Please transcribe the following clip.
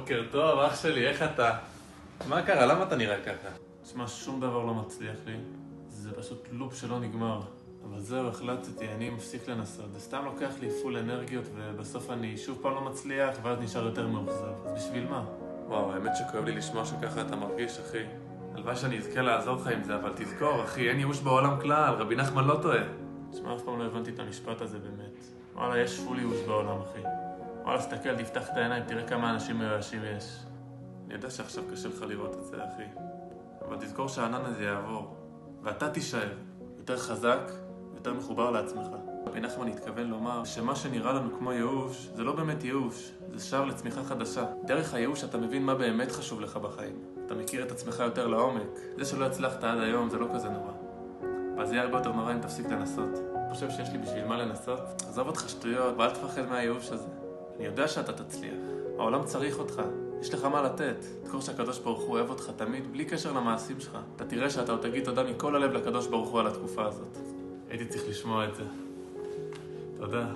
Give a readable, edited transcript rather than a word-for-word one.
בוקר טוב, אח שלי, איך אתה? מה קרה? למה אתה נראה ככה? תשמע, שום דבר לא מצליח לי. זה פשוט לופ שלא נגמר. אבל זהו, החלטתי, אני מפסיק לנסות. זה סתם לוקח לי פול אנרגיות, ובסוף אני שוב פעם לא מצליח, ואז נשאר יותר מאוכזב. אז בשביל מה? וואו, האמת שכואב לי לשמוע שככה אתה מרגיש, אחי. הלוואי שאני אזכה לעזור לך עם זה, אבל תזכור, אחי, אין ייאוש בעולם כלל, רבי נחמן לא טועה. תשמע, אף פעם לא הבנתי את המשפט הזה באמת. וואלה, יש פול ייאוש בעולם, אחי. וואלה, סתכל, תפתח את העיניים, תראה כמה אנשים מיואשים יש. אני יודע שעכשיו קשה לך לראות את זה, אחי. אבל תזכור שהענן הזה יעבור, ואתה תישאר יותר חזק, יותר מחובר לעצמך. רבי נחמן התכוון לומר שמה שנראה לנו כמו ייאוש, זה לא באמת ייאוש, זה שער לצמיחה חדשה. דרך הייאוש אתה מבין מה באמת חשוב לך בחיים. אתה מכיר את עצמך יותר לעומק. זה שלא הצלחת עד היום זה לא כזה נורא. אבל זה יהיה הרבה יותר נורא אם תפסיק לנסות. אני חושב שיש לי בשביל מה לנסות? עזוב אותך שטויות, ואל תפחד מהייאוש הזה. אני יודע שאתה תצליח. העולם צריך אותך. יש לך מה לתת. תזכור שהקדוש ברוך הוא אוהב אותך תמיד, בלי קשר למעשים שלך. אתה תראה שאתה עוד תגיד תודה מכל הלב לקדוש ברוך הוא על התקופה הזאת. הייתי צריך לשמוע את זה. תודה.